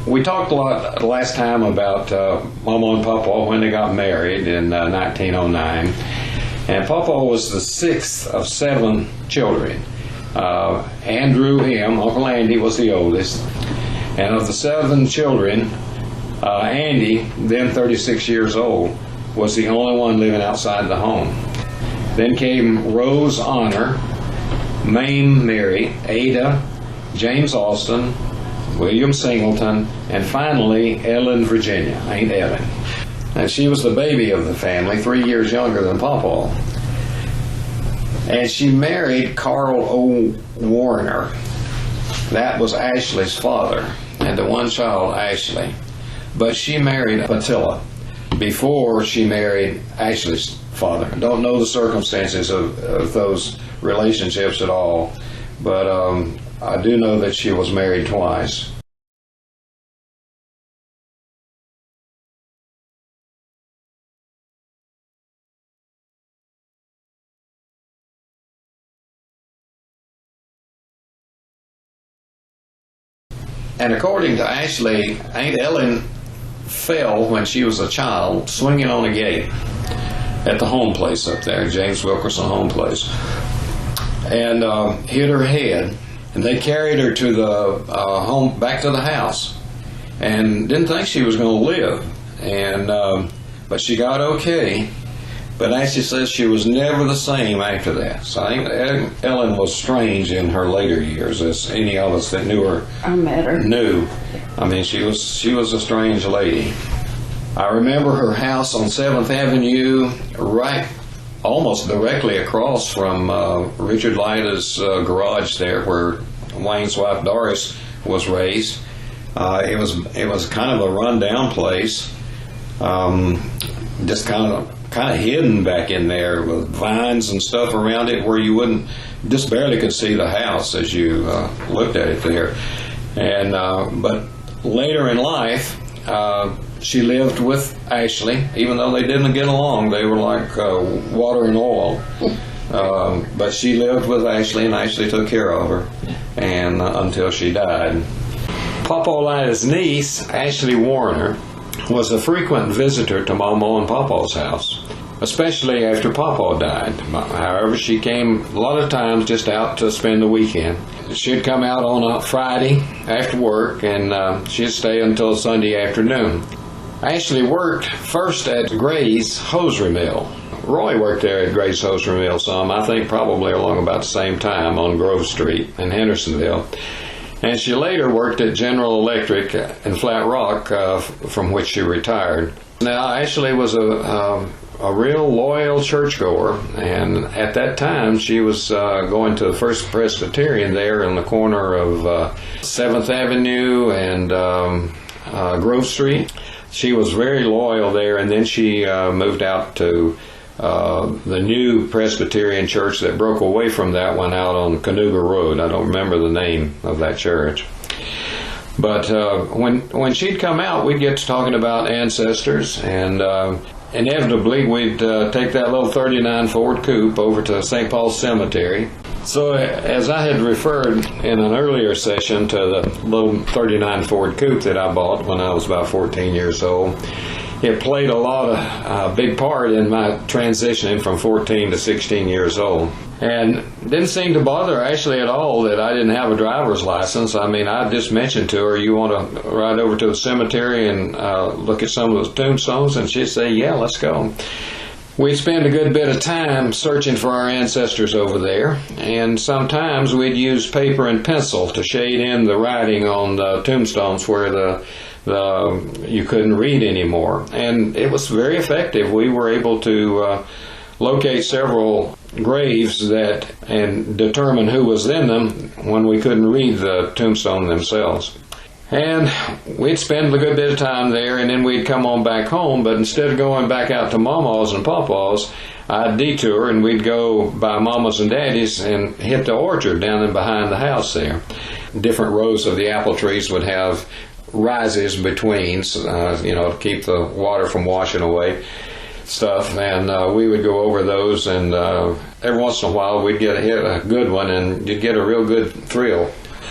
We talked a lot last time about Mama and Papa when they got married in 1909. And Papa was the sixth of 7 children. Andrew, Uncle Andy was the oldest. And of the 7 children, Andy, then 36 years old, was the only one living outside the home. Then came Rose Honor, Mame Mary, Ada, James Austin, William Singleton, and finally Ellen Virginia, Aunt Ellen. And she was the baby of the family, 3 years younger than Papa. And she married Carl O. Woerner. That was Ashleigh's father, and the one child, Ashleigh. But she married Pittillo before she married Ashleigh's father. I don't know the circumstances of those relationships at all, but I do know that she was married twice. And according to Ashleigh, Aunt Ellen fell when she was a child swinging on a gate at the home place up there, James Wilkerson home place, and hit her head. And they carried her to the home, back to the house, and didn't think she was going to live. And but she got okay. But Ashley says she was never the same after that. So I think Ellen was strange in her later years, as any of us that knew her knew. I mean, she was a strange lady. I remember her house on 7th Avenue, right almost directly across from Richard Lyda's garage there, where Wayne's wife Doris was raised. It was kind of a rundown place, just kind of hidden back in there with vines and stuff around it, where you just barely could see the house as you looked at it there. And but later in life, she lived with Ashleigh. Even though they didn't get along, they were like water and oil. But she lived with Ashleigh, and Ashleigh took care of her, and until she died. Papa Lyda's niece, Ashleigh Woerner, was a frequent visitor to Mama and Papa's house, especially after Papa died. However, she came a lot of times just out to spend the weekend. She'd come out on a Friday after work, and she'd stay until Sunday afternoon. Ashleigh worked first at Gray's hosiery mill. Roy worked there at Gray's hosiery mill some, I think probably along about the same time, on Grove Street in Hendersonville. And she later worked at General Electric in Flat Rock, from which she retired. Now, Ashleigh was a real loyal churchgoer, and at that time she was going to First Presbyterian there in the corner of 7th Avenue and Grove Street. She was very loyal there, and then she moved out to the new Presbyterian church that broke away from that one out on Canoga Road. I don't remember the name of that church. But when she'd come out, we'd get to talking about ancestors, and inevitably we'd take that little 39 Ford coupe over to St. Paul's Cemetery. So as I had referred in an earlier session to the little 39 Ford coupe that I bought when I was about 14 years old, it played a big part in my transitioning from 14 to 16 years old. And it didn't seem to bother Ashleigh at all that I didn't have a driver's license. I mean, I just mentioned to her, you want to ride over to the cemetery and look at some of those tombstones? And she'd say, yeah, let's go. We'd spend a good bit of time searching for our ancestors over there, and sometimes we'd use paper and pencil to shade in the writing on the tombstones where you couldn't read anymore. And it was very effective. We were able to locate several graves and determine who was in them when we couldn't read the tombstone themselves. And we'd spend a good bit of time there, and then we'd come on back home. But instead of going back out to Mama's and Papa's, I'd detour, and we'd go by Mama's and Daddy's and hit the orchard down in behind the house there. Different rows of the apple trees would have rises between, to keep the water from washing away stuff. And we would go over those, and every once in a while we'd hit a good one, and you'd get a real good thrill.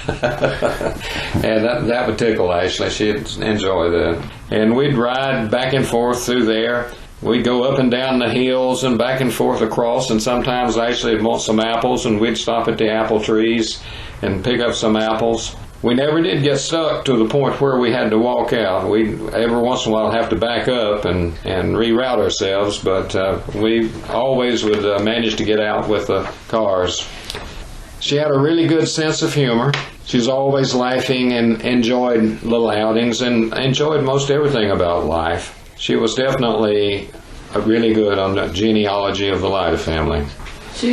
And that would tickle Ashleigh. She'd enjoy that. And we'd ride back and forth through there. We'd go up and down the hills and back and forth across, and sometimes Ashleigh would want some apples, and we'd stop at the apple trees and pick up some apples. We never did get stuck to the point where we had to walk out. We'd every once in a while have to back up and reroute ourselves, but we always would manage to get out with the cars. She had a really good sense of humor. She was always laughing and enjoyed little outings and enjoyed most everything about life. She was definitely really good on the genealogy of the Lyda family. We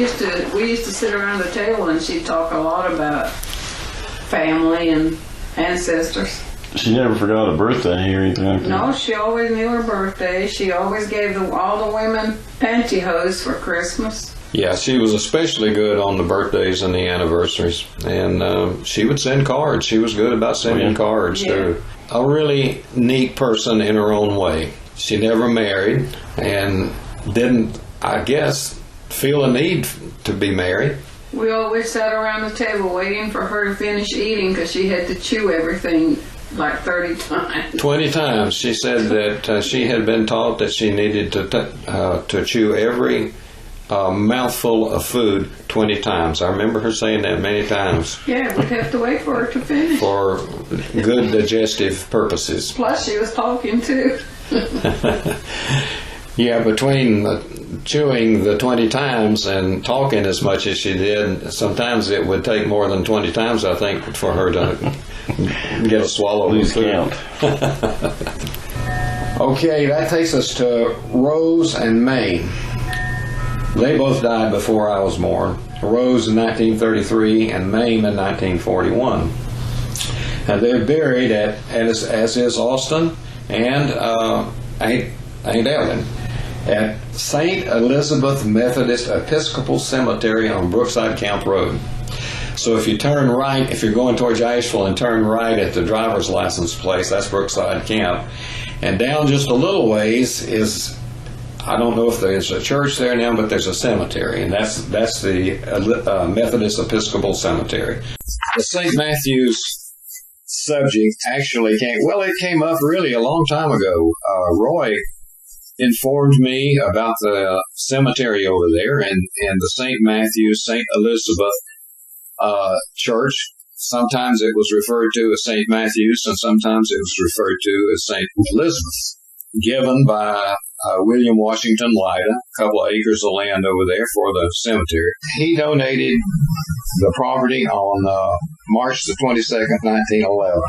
used to sit around the table and she'd talk a lot about family and ancestors. She never forgot a birthday or anything like that? No, she always knew her birthday. She always gave all the women pantyhose for Christmas. Yeah, she was especially good on the birthdays and the anniversaries. And she would send cards. She was good about sending cards, too. A really neat person in her own way. She never married and didn't, I guess, feel a need to be married. We always sat around the table waiting for her to finish eating because she had to chew everything like 30 times. 20 times. She said that she had been taught that she needed to chew every mouthful of food 20 times. I remember her saying that many times. Yeah, we'd have to wait for her to finish. For good digestive purposes. Plus she was talking too. Yeah, between chewing the 20 times and talking as much as she did, sometimes it would take more than 20 times, I think, for her to get a swallow. Lose count. Okay, that takes us to Rose and May. They both died before I was born. Rose in 1933 and Mame in 1941. And they're buried as is Austin and Aunt Ellen, at St. Elizabeth Methodist Episcopal Cemetery on Brookside Camp Road. So if you turn right, if you're going towards Asheville and turn right at the driver's license place, that's Brookside Camp. And down just a little ways is, I don't know if there's a church there now, but there's a cemetery, and that's the Methodist Episcopal Cemetery. The St. Matthew's subject actually came up really a long time ago. Roy informed me about the cemetery over there and the St. Matthew's, St. Elizabeth church. Sometimes it was referred to as St. Matthew's, and sometimes it was referred to as St. Elizabeth, given by William Washington Lyda, a couple of acres of land over there for the cemetery. He donated the property on March the 22nd, 1911.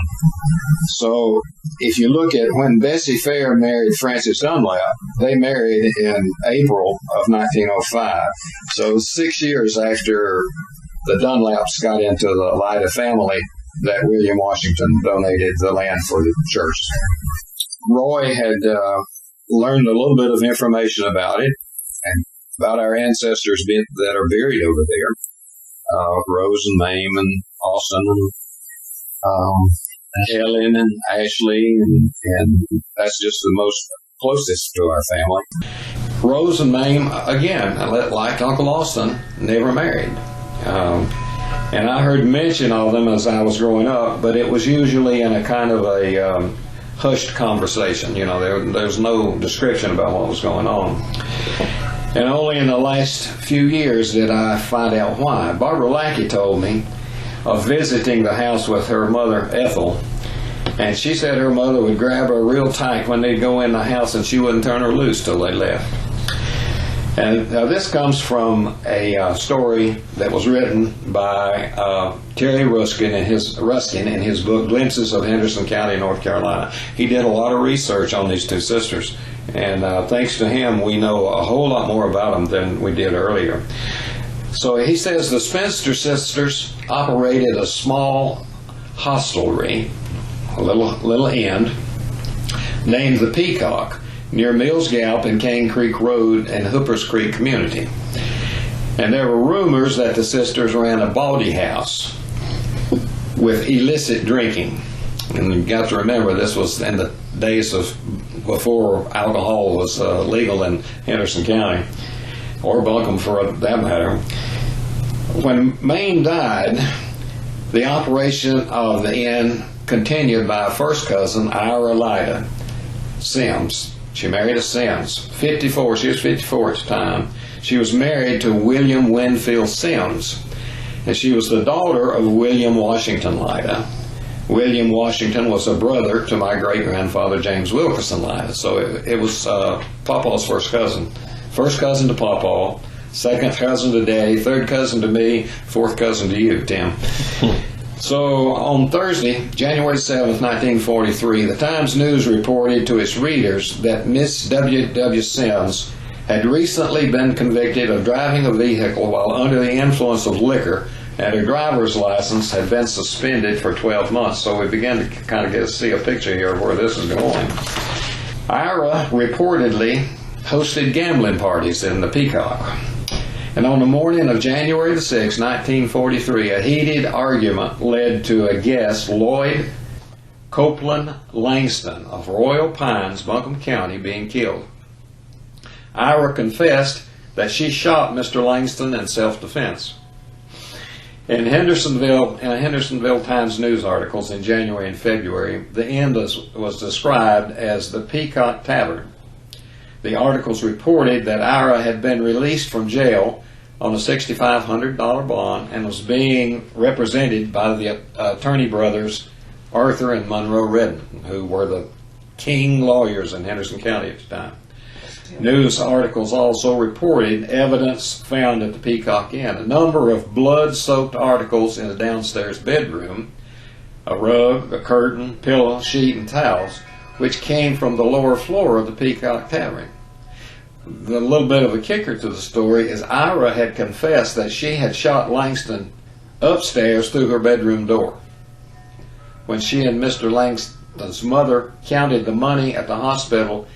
So if you look at when Bessie Fair married Francis Dunlap, they married in April of 1905. So 6 years after the Dunlaps got into the Lyda family, that William Washington donated the land for the church. Roy had learned a little bit of information about it and about our ancestors that are buried over there, Rose and Mame and Austin. And Helen and Ashley, and that's just the most closest to our family. Rose and Mame, again, like Uncle Austin, never married. And I heard mention of them as I was growing up, but it was usually in a kind of a hushed conversation. You know, there was no description about what was going on. And only in the last few years did I find out why. Barbara Lackey told me of visiting the house with her mother, Ethel, and she said her mother would grab her real tight when they'd go in the house and she wouldn't turn her loose till they left. And this comes from a story that was written by Terry Ruscin in his book, Glimpses of Henderson County, North Carolina. He did a lot of research on these two sisters, and thanks to him, we know a whole lot more about them than we did earlier. So he says the Spencer sisters operated a small hostelry, a little inn, named the Peacock, near Mills Gap and Cane Creek Road and Hooper's Creek community. And there were rumors that the sisters ran a bawdy house with illicit drinking. And you've got to remember, this was in the days of before alcohol was legal in Henderson County, or Buncombe for that matter. When Mame died, the operation of the inn continued by a first cousin, Ira Lyda Sims. She married a Sims, 54. She was 54 at the time. She was married to William Winfield Sims, and she was the daughter of William Washington Lyda. William Washington was a brother to my great-grandfather James Wilkerson Lyda, so it was Pawpaw's first cousin. First cousin to Pawpaw, second cousin to Daddy, third cousin to me, fourth cousin to you, Tim. So on Thursday, January 7th, 1943, the Times News reported to its readers that Miss W.W. Sims had recently been convicted of driving a vehicle while under the influence of liquor, and her driver's license had been suspended for 12 months. So we began to kind of get to see a picture here of where this is going. Ira reportedly hosted gambling parties in the Peacock. And on the morning of January the 6th, 1943, a heated argument led to a guest, Lloyd Copeland Langston of Royal Pines, Buncombe County, being killed. Ira confessed that she shot Mr. Langston in self-defense. In Hendersonville Times News articles in January and February, the inn was described as the Peacock Tavern. The articles reported that Ira had been released from jail on a $6,500 bond and was being represented by the attorney brothers Arthur and Monroe Redden, who were the king lawyers in Henderson County at the time. News articles also reported evidence found at the Peacock Inn, a number of blood-soaked articles in the downstairs bedroom, a rug, a curtain, pillow, sheet, and towels, which came from the lower floor of the Peacock Tavern. The little bit of a kicker to the story is Ira had confessed that she had shot Langston upstairs through her bedroom door. When she and Mr. Langston's mother counted the money at the hospital,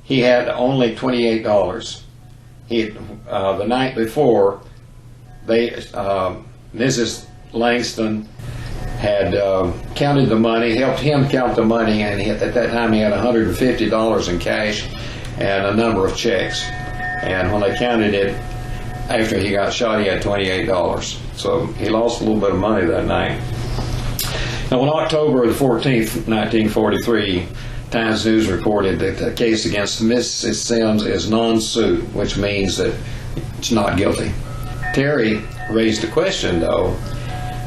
he had only $28. The night before, Mrs. Langston had counted the money, helped him count the money, and at that time he had $150 in cash and a number of checks. And when they counted it, after he got shot, he had $28. So he lost a little bit of money that night. Now, on October the 14th, 1943, Times News reported that the case against Mrs. Sims is non-suit, which means that it's not guilty. Terry raised a question, though.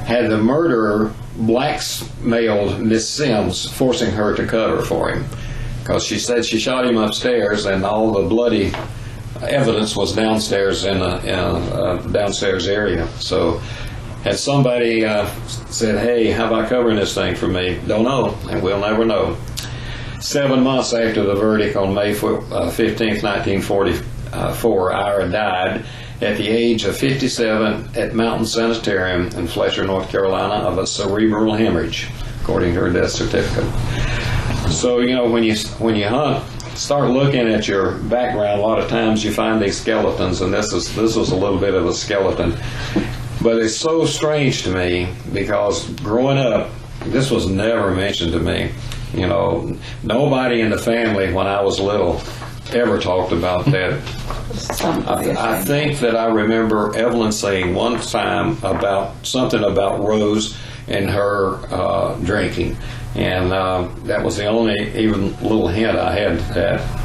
Had the murderer blackmailed Miss Sims, forcing her to cover for him? Because she said she shot him upstairs and all the bloody evidence was downstairs in a downstairs area. So had somebody said, hey, how about covering this thing for me? Don't know, and we'll never know. 7 months after the verdict on May 15th, 1944, Ira died at the age of 57 at Mountain Sanitarium in Fletcher, North Carolina, of a cerebral hemorrhage, according to her death certificate. So, you know, when you hunt, start looking at your background, a lot of times you find these skeletons, and this was a little bit of a skeleton. But it's so strange to me because growing up, this was never mentioned to me. You know, nobody in the family when I was little ever talked about that. I think that I remember Evelyn saying one time about something about Rose and her drinking, and that was the only even little hint I had to that.